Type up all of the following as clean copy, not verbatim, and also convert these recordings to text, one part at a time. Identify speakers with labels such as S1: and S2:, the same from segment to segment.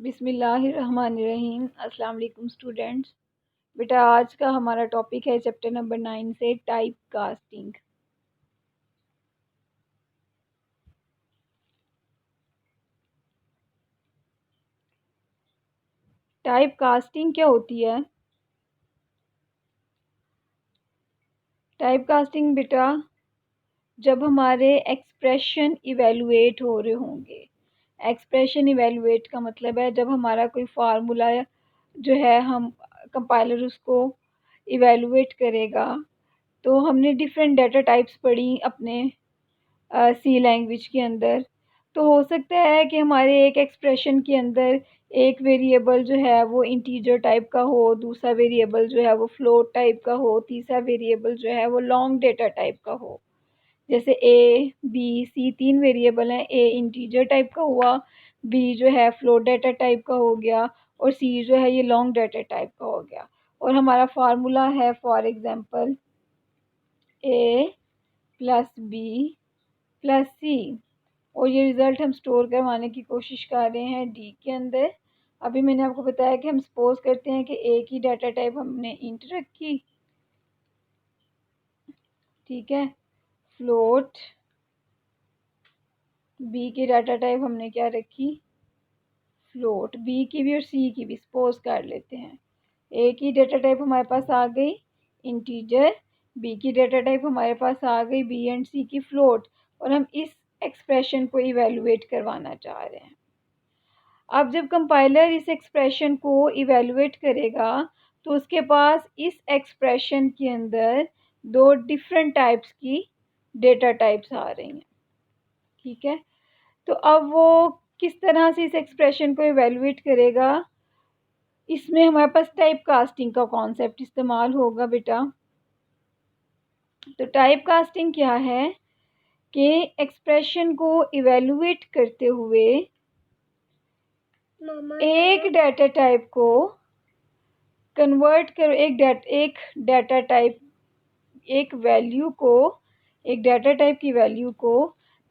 S1: बिस्मिल्लाहिर्रहमानिर्रहीम। अस्सलाम वालेकुम स्टूडेंट्स। बेटा आज का हमारा टॉपिक है चैप्टर नंबर 9 से टाइप कास्टिंग। टाइप कास्टिंग क्या होती है? टाइप कास्टिंग बेटा जब हमारे एक्सप्रेशन इवेलुएट हो रहे होंगे। एक्सप्रेशन इवेलुएट का मतलब है जब हमारा कोई फार्मूला जो है हम कंपाइलर उसको इवेलुएट करेगा। तो हमने डिफरेंट डाटा टाइप्स पढ़ी अपने सी लैंग्वेज के अंदर। तो हो सकता है कि हमारे एक एक्सप्रेशन के अंदर एक वेरिएबल जो है वो इंटीजर टाइप का हो, दूसरा वेरिएबल जो है वो फ्लोट टाइप का हो, तीसरा वेरिएबल जो है वो लॉन्ग डेटा टाइप का हो। जैसे ए बी सी 3 वेरिएबल हैं। ए इंटीजर टाइप का हुआ, बी जो है फ्लोट डाटा टाइप का हो गया और सी जो है ये लॉन्ग डाटा टाइप का हो गया। और हमारा फार्मूला है for example A plus B plus C, और ये रिज़ल्ट हम स्टोर करवाने की कोशिश कर रहे हैं डी के अंदर। अभी मैंने आपको बताया कि हम सपोज करते हैं कि ए की डाटा टाइप हमने इंट रखी, ठीक है। फ्लोट बी की डाटा टाइप हमने क्या रखी, फ्लोट। बी की भी और सी की भी सपोज कर लेते हैं। ए की डाटा टाइप हमारे पास आ गई इंटीजर, बी की डाटा टाइप हमारे पास आ गई बी एंड सी की फ्लोट, और हम इस एक्सप्रेशन को इवेलुएट करवाना चाह रहे हैं। अब जब कंपाइलर इस एक्सप्रेशन को इवेलुएट करेगा तो उसके पास इस एक्सप्रेशन के अंदर दो डिफरेंट टाइप्स की डेटा टाइप्स आ रही हैं, ठीक है। तो अब वो किस तरह से इस एक्सप्रेशन को इवेलुएट करेगा, इसमें हमारे पास टाइप कास्टिंग का कॉन्सेप्ट इस्तेमाल होगा बेटा। तो टाइप कास्टिंग क्या है कि एक्सप्रेशन को इवेलुएट करते हुए एक डाटा टाइप को कन्वर्ट कर एक डाटा टाइप एक वैल्यू को एक डाटा टाइप की वैल्यू को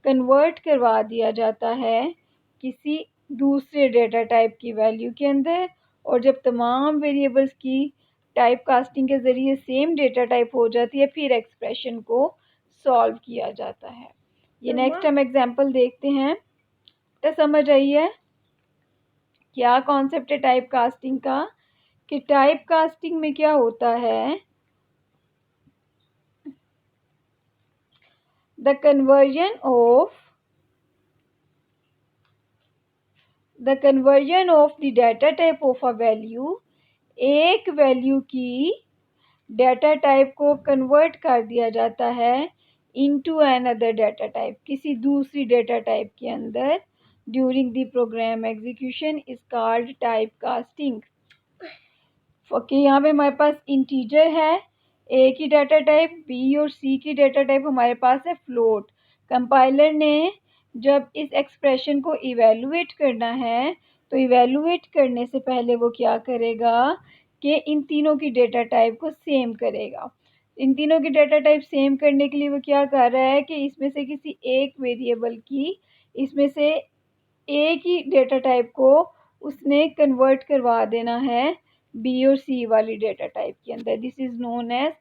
S1: कन्वर्ट करवा दिया जाता है किसी दूसरे डाटा टाइप की वैल्यू के अंदर। और जब तमाम वेरिएबल्स की टाइप कास्टिंग के ज़रिए सेम डेटा टाइप हो जाती है फिर एक्सप्रेशन को सॉल्व किया जाता है। ये नेक्स्ट हम एग्जांपल देखते हैं तो समझ आई है क्या कॉन्सेप्ट है टाइप कास्टिंग का। कि टाइप कास्टिंग में क्या होता है, the conversion of the data type of a value, एक वैल्यू की डाटा टाइप को कन्वर्ट कर दिया जाता है इनटू अनदर डाटा टाइप, किसी दूसरी डाटा टाइप के अंदर during the program execution is called type casting. Okay, यहाँ पे हमारे पास इंटीजर है, ए की डाटा टाइप बी और सी की डाटा टाइप हमारे पास है फ्लोट। कंपाइलर ने जब इस एक्सप्रेशन को इवेलुएट करना है तो इवेलुएट करने से पहले वो क्या करेगा कि इन तीनों की डाटा टाइप को सेम करेगा। इन तीनों की डाटा टाइप सेम करने के लिए वो क्या कर रहा है कि इसमें से किसी एक वेरिएबल की, इसमें से ए की डाटा टाइप को उसने कन्वर्ट करवा देना है बी और सी वाली डेटा टाइप के अंदर। This is known as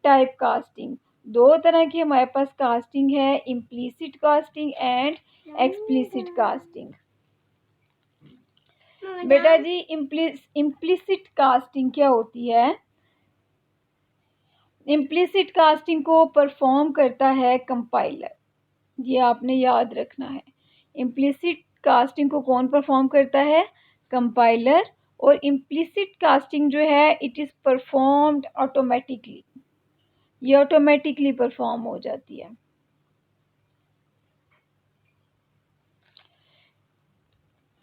S1: type casting. दो तरह की हमारे पास कास्टिंग है, implicit casting and explicit casting. बेटा जी इम्प्लीसिट कास्टिंग क्या होती है? इम्प्लीसिट कास्टिंग को परफॉर्म करता है कंपाइलर, ये आपने याद रखना है। इम्प्लीसिट कास्टिंग को कौन परफॉर्म करता है? कंपाइलर। और इम्प्लीसिट कास्टिंग जो है इट इज़ परफॉर्म्ड ऑटोमेटिकली, ये ऑटोमेटिकली परफॉर्म हो जाती है।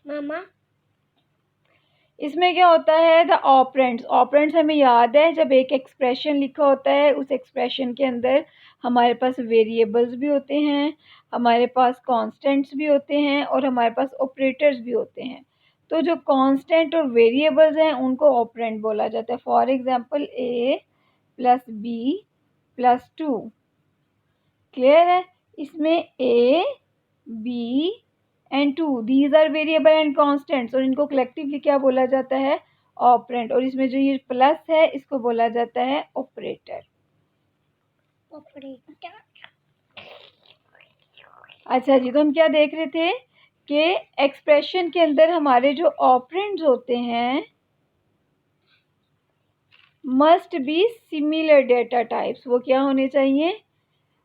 S1: मामा इसमें क्या होता है, द ऑपरेंड्स। ऑपरेंड्स हमें याद है जब एक एक्सप्रेशन लिखा होता है उस एक्सप्रेशन के अंदर हमारे पास वेरिएबल्स भी होते हैं, हमारे पास कांस्टेंट्स भी होते हैं और हमारे पास ऑपरेटर्स भी होते हैं। तो जो कांस्टेंट और वेरिएबल्स हैं उनको ऑपरेंड बोला जाता है। For example A plus B plus 2, clear है। इसमें A B and two, these are variable and constants, और इनको कलेक्टिवली क्या बोला जाता है? ऑपरेंड। और इसमें जो ये प्लस है इसको बोला जाता है ऑपरेटर। अच्छा जी, तो हम क्या देख रहे थे कि एक्सप्रेशन के अंदर हमारे जो ऑपरेंड्स होते हैं must be similar data types. वो क्या होने चाहिए?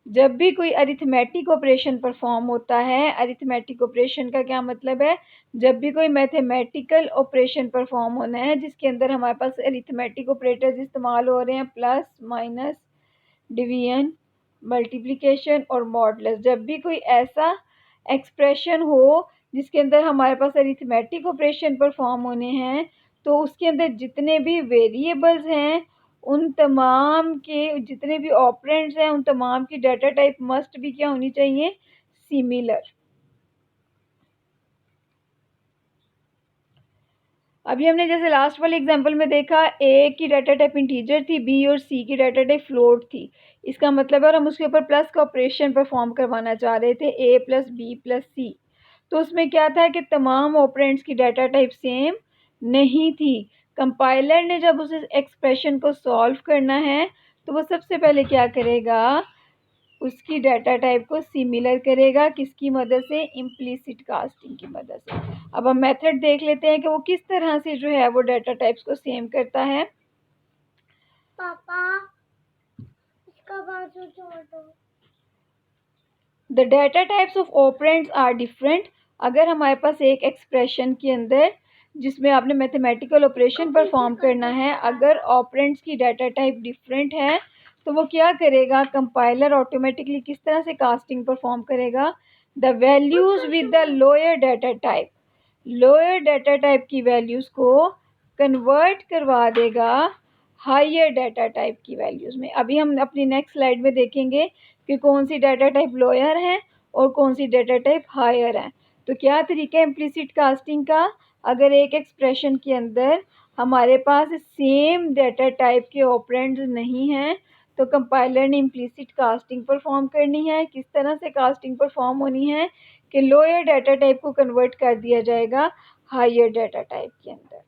S1: जब भी कोई अरिथमेटिक ऑपरेशन परफॉर्म होता है, अरिथमेटिक ऑपरेशन का क्या मतलब है? जब भी कोई मैथमेटिकल ऑपरेशन परफॉर्म होना है जिसके अंदर हमारे पास अरिथमेटिक ऑपरेटर्स इस्तेमाल हो रहे हैं, प्लस, माइनस, डिवीजन, मल्टीप्लिकेशन और मॉडुलस, जब भी कोई ऐसा एक्सप्रेशन हो जिसके अंदर हमारे पास अरिथमेटिक ऑपरेशन परफॉर्म होने हैं, तो उसके अंदर जितने भी वेरिएबल्स हैं उन तमाम के, जितने भी ऑपरेंड्स हैं उन तमाम की डाटा टाइप मस्ट भी क्या होनी चाहिए? सिमिलर। अभी हमने जैसे लास्ट वाले एग्जांपल में देखा, ए की डाटा टाइप इंटीजर थी, बी और सी की डाटा टाइप फ्लोट थी। इसका मतलब है, और हम उसके ऊपर प्लस का ऑपरेशन परफॉर्म करवाना चाह रहे थे, ए प्लस बी प्लस सी। तो उसमें क्या था कि तमाम ऑपरेंड्स की डाटा टाइप सेम नहीं थी। कंपाइलर ने जब उस एक्सप्रेशन को सॉल्व करना है तो वो सबसे पहले क्या करेगा? उसकी डाटा टाइप को सिमिलर करेगा। किसकी मदद से? इम्प्लिसिट कास्टिंग की मदद से। अब हम मेथड देख लेते हैं कि वो किस तरह से जो है वो डाटा टाइप्स को सेम करता है। पापा, इसका बाजू छोड़ दो। The data types of operands are different. अगर हमारे पास एक एक्सप्रेशन के अंदर जिसमें आपने मैथमेटिकल ऑपरेशन परफॉर्म करना है, अगर ऑपरेंड्स की डाटा टाइप डिफरेंट है तो वो क्या करेगा? कंपाइलर ऑटोमेटिकली किस तरह से कास्टिंग परफॉर्म करेगा? The values with the lower data type, lower data type की वैल्यूज को कन्वर्ट करवा देगा हायर डाटा टाइप की वैल्यूज में। अभी हम अपनी नेक्स्ट स्लाइड में देखेंगे कि कौन सी डाटा टाइप लोअर है और कौन सी डाटा टाइप हायर है। तो क्या तरीका है इम्प्लिसिट कास्टिंग का? अगर एक एक्सप्रेशन के अंदर हमारे पास सेम डाटा टाइप के ऑपरेंड्स नहीं हैं तो कंपाइलर ने इम्प्लिसिट कास्टिंग परफॉर्म करनी है। किस तरह से कास्टिंग परफॉर्म होनी है कि लोअर डाटा टाइप को कन्वर्ट कर दिया जाएगा हायर डाटा टाइप के अंदर।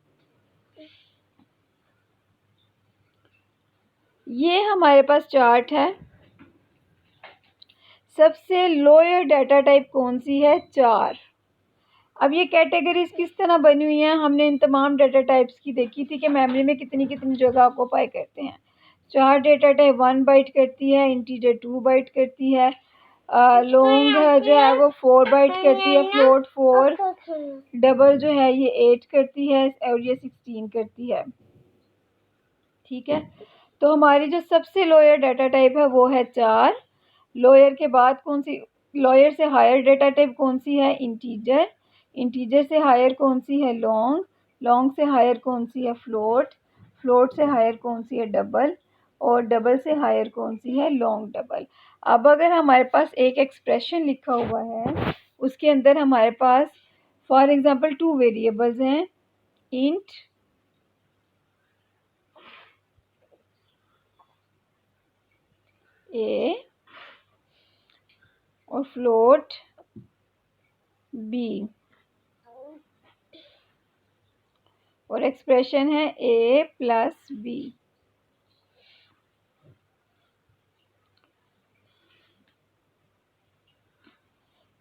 S1: ये हमारे पास चार्ट है। सबसे लोअर डाटा टाइप कौन सी है? 4। अब ये कैटेगरीज किस तरह बनी हुई हैं? हमने इन तमाम डाटा टाइप्स की देखी थी कि मेमोरी में कितनी कितनी जगह ऑक्यूपाई करते हैं। 4 डाटा टाइप 1 बाइट करती है, इंटीजर 2 बाइट करती है, लॉन्ग जो है वो 4 बाइट करती है, फ्लोट 4, डबल जो है ये 8 करती है और ये 16 करती है। ठीक है, तो हमारी जो सबसे लोअर डाटा टाइप है वो है 4। लोअर के बाद कौन सी? लोअर से हायर डाटा टाइप कौन सी है? इंटीजर। इंटीजर से हायर कौन सी है? लॉन्ग। लॉन्ग से हायर कौन सी है? फ्लोट। फ्लोट से हायर कौन सी है? डबल। और डबल से हायर कौन सी है? Long double. अब अगर हमारे पास एक एक्सप्रेशन लिखा हुआ है उसके अंदर हमारे पास फॉर एग्जांपल 2 वेरिएबल्स हैं, इंट ए और फ्लोट बी, और एक्सप्रेशन है ए प्लस बी।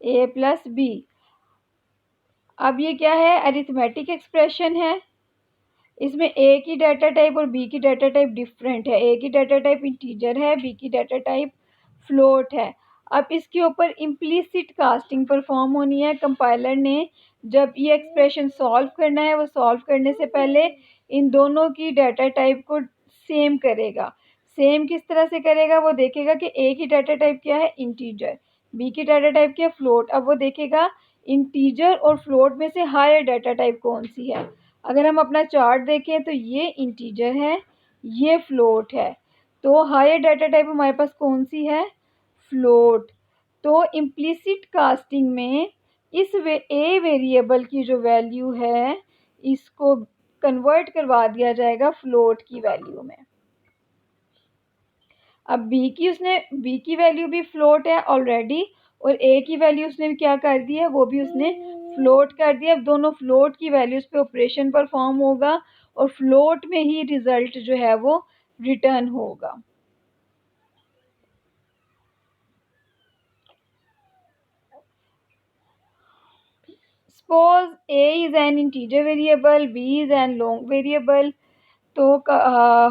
S1: ए प्लस बी। अब ये क्या है? अरिथमेटिक एक्सप्रेशन है। इसमें ए की डाटा टाइप और बी की डाटा टाइप डिफरेंट है। ए की डाटा टाइप इंटीजर है, बी की डाटा टाइप फ्लोट है। अब इसके ऊपर इम्प्लिसिट कास्टिंग परफॉर्म होनी है। कंपाइलर ने जब ये एक्सप्रेशन सॉल्व करना है वो सॉल्व करने से पहले इन दोनों की डाटा टाइप को सेम करेगा। सेम किस तरह से करेगा? वो देखेगा कि ए की डाटा टाइप क्या है? इंटीजर। बी की डाटा टाइप क्या है? फ्लोट। अब वो देखेगा इंटीजर और फ्लोट में से हायर डाटा टाइप कौन सी है। अगर हम अपना चार्ट देखें तो ये इंटीजर है, ये फ्लोट है, तो हायर डाटा टाइप हमारे पास कौन सी है? फ्लोट। तो इम्प्लिसिट कास्टिंग में इस ए वेरिएबल की जो वैल्यू है इसको कन्वर्ट करवा दिया जाएगा फ्लोट की वैल्यू में। अब बी की वैल्यू भी फ्लोट है ऑलरेडी और ए की वैल्यू उसने क्या कर दी है, वो भी उसने फ्लोट कर दिया। अब दोनों फ्लोट की वैल्यूज पे ऑपरेशन परफॉर्म होगा और फ्लोट में ही रिजल्ट जो है वो रिटर्न होगा। Suppose A is an integer variable, B is an long variable. तो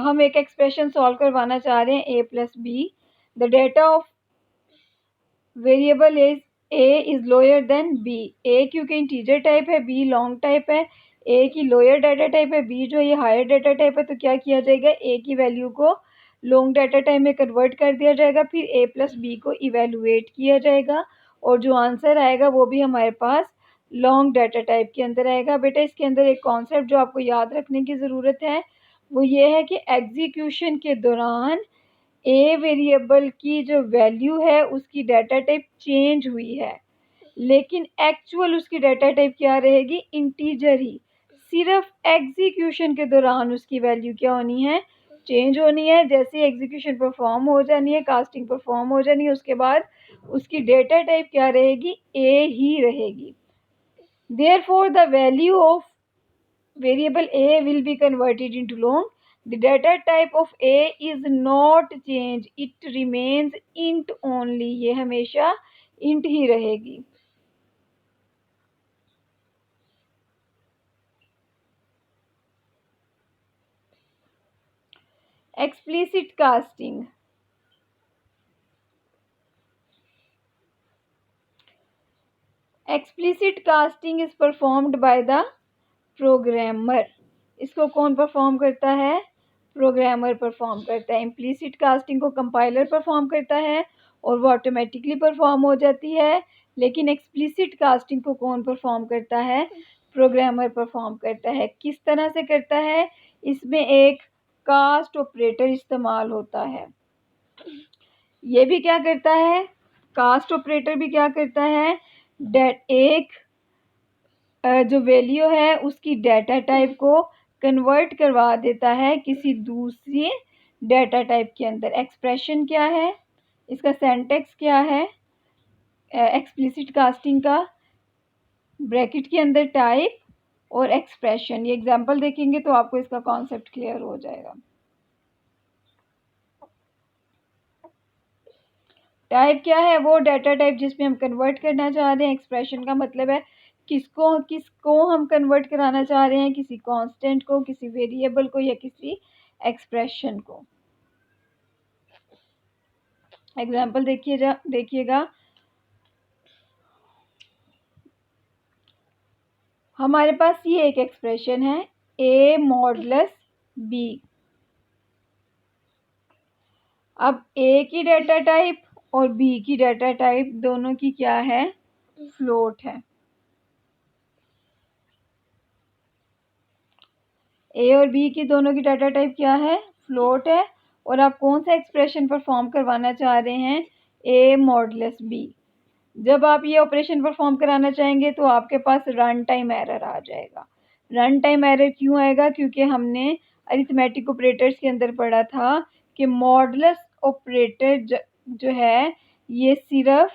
S1: हम एक एक्सप्रेशन सॉल्व करवाना चाह रहे हैं A plus B. The data of variable is A is lower than B. A क्योंकि इंटीजर टाइप है, बी लॉन्ग टाइप है। ए की लोअर डाटा टाइप है, बी जो ये हायर डाटा टाइप है। तो क्या किया जाएगा, ए की वैल्यू को लॉन्ग डाटा टाइप में कन्वर्ट कर दिया जाएगा, फिर ए प्लस बी को इवेलुएट किया जाएगा और जो आंसर आएगा वो भी हमारे पास लॉन्ग डाटा टाइप के अंदर आएगा। बेटा इसके अंदर एक कॉन्सेप्ट जो आपको याद रखने की ज़रूरत है वो ये है कि एग्जीक्यूशन के दौरान ए वेरिएबल की जो वैल्यू है उसकी डाटा टाइप चेंज हुई है, लेकिन एक्चुअल उसकी डाटा टाइप क्या रहेगी, इंटीजर ही। सिर्फ एग्जीक्यूशन के दौरान उसकी वैल्यू क्या होनी है, चेंज होनी है। जैसे एग्जीक्यूशन परफॉर्म हो जानी है, कास्टिंग परफॉर्म हो जानी है, उसके बाद उसकी डाटा टाइप क्या रहेगी, ए ही रहेगी। Therefore the value of variable a will be converted into long. The data type of a is not changed, it remains int only. ये हमेशा int ही रहेगी। explicit casting, explicit casting is performed by the programmer. इसको कौन perform करता है, programmer perform करता है। Implicit casting को कंपाइलर परफॉर्म करता है और वो ऑटोमेटिकली परफॉर्म हो जाती है, लेकिन एक्सप्लिसिट कास्टिंग को कौन परफॉर्म करता है, प्रोग्रामर परफॉर्म करता है। किस तरह से करता है, इसमें एक कास्ट ऑपरेटर इस्तेमाल होता है। ये भी क्या करता है, कास्ट ऑपरेटर भी क्या करता है, एक जो वैल्यू है उसकी डाटा टाइप को कन्वर्ट करवा देता है किसी दूसरी डाटा टाइप के अंदर। एक्सप्रेशन क्या है, इसका सेंटेक्स क्या है, एक्सप्लिसिट कास्टिंग का, ब्रैकेट के अंदर टाइप और एक्सप्रेशन। ये एग्जांपल देखेंगे तो आपको इसका कॉन्सेप्ट क्लियर हो जाएगा। टाइप क्या है, वो डाटा टाइप जिसमें हम कन्वर्ट करना चाह रहे हैं। एक्सप्रेशन का मतलब है किसको हम कन्वर्ट कराना चाह रहे हैं, किसी कांस्टेंट को, किसी वेरिएबल को या किसी एक्सप्रेशन को। एग्जांपल देखिएगा, हमारे पास ये एक एक्सप्रेशन है a मॉडुलस b। अब a की डाटा टाइप और b की डाटा टाइप दोनों की क्या है, फ्लोट है। ए और बी की दोनों की डाटा टाइप क्या है, फ्लोट है। और आप कौन सा एक्सप्रेशन परफॉर्म करवाना चाह रहे हैं, ए मॉडुलस बी। जब आप ये ऑपरेशन परफॉर्म कराना चाहेंगे तो आपके पास रन टाइम एरर आ जाएगा। रन टाइम एरर क्यों आएगा, क्योंकि हमने अरिथमेटिक ऑपरेटर्स के अंदर पढ़ा था कि मॉडुलस ऑपरेटर जो है ये सिर्फ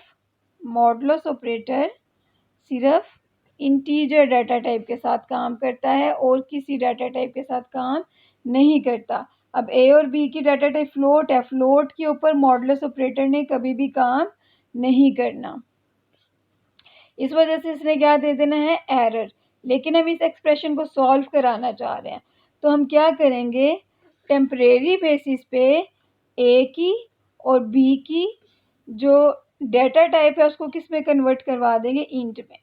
S1: मॉडुलस ऑपरेटर सिर्फ इंटीजर डाटा टाइप के साथ काम करता है और किसी डाटा टाइप के साथ काम नहीं करता। अब ए और बी की डाटा टाइप फ्लोट है, फ्लोट के ऊपर मॉडुलस ऑपरेटर ने कभी भी काम नहीं करना, इस वजह से इसने क्या दे देना है, एरर। लेकिन हम इस एक्सप्रेशन को सॉल्व कराना चाह रहे हैं तो हम क्या करेंगे, टेम्परेरी बेसिस पे ए की और बी की जो डाटा टाइप है उसको किस में कन्वर्ट करवा देंगे, इंट में।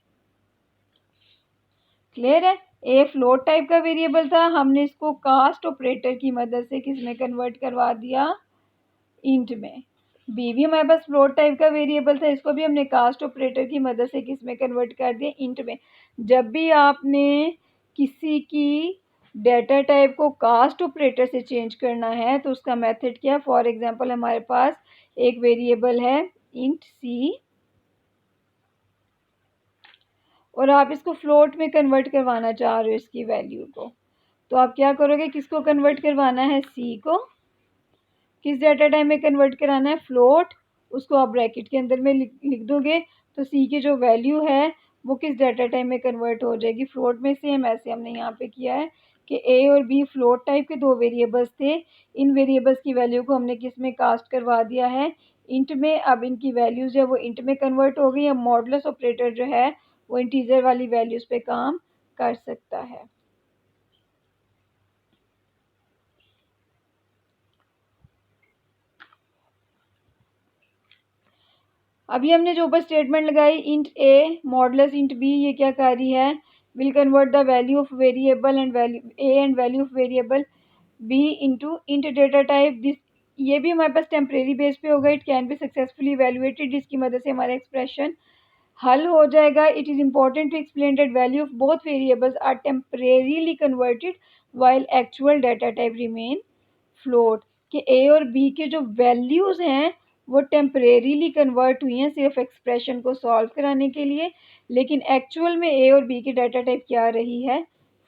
S1: क्लियर है, ए फ्लोट टाइप का वेरिएबल था, हमने इसको कास्ट ऑपरेटर की मदद से किस में कन्वर्ट करवा दिया, इंट में। बी भी हमारे पास फ्लोट टाइप का वेरिएबल था, इसको भी हमने कास्ट ऑपरेटर की मदद से किस में कन्वर्ट कर दिया, इंट में। जब भी आपने किसी की डाटा टाइप को कास्ट ऑपरेटर से चेंज करना है तो उसका मेथड क्या है, फॉर एग्जांपल हमारे पास एक वेरिएबल है इंट सी और आप इसको फ्लोट में कन्वर्ट करवाना चाह रहे हो इसकी वैल्यू को, तो आप क्या करोगे, किसको कन्वर्ट करवाना है, सी को। किस डाटा टाइप में कन्वर्ट कराना है, फ्लोट। उसको आप ब्रैकेट के अंदर में लिख दोगे तो सी की जो वैल्यू है वो किस डाटा टाइप में कन्वर्ट हो जाएगी, फ्लोट में। सेम ऐसे हमने यहाँ पे किया है कि ए और बी फ्लोट टाइप के दो वेरिएबल्स थे, इन वेरिएबल्स की वैल्यू को हमने किस में कास्ट करवा दिया है, इंट में। अब इनकी वैल्यूज जो है वो इंट में कन्वर्ट हो गई। अब मॉडुलस ऑपरेटर जो है वो इंटीजर वाली वैल्यूज पे काम कर सकता है। अभी हमने जो ऊपर स्टेटमेंट लगाई int A modulus int B, ये क्या कर रही है, will convert the value of variable and value A and value of variable B into int data type this. ये भी हमारे पास टेम्परेरी बेस पे होगा। It can be successfully evaluated, जिसकी मदद से हमारा एक्सप्रेशन हल हो जाएगा। It is important to explain that value of both variables are temporarily converted while actual data type remain float. कि ए और बी के जो वैल्यूज़ हैं वो टेम्परेरीली कन्वर्ट हुई हैं सिर्फ एक्सप्रेशन को सॉल्व कराने के लिए, लेकिन एक्चुअल में ए और बी की डाटा टाइप क्या रही है,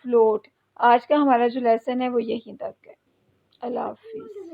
S1: फ्लोट। आज का हमारा जो लेसन है वो यहीं तक है। अल्लाह हाफिज़।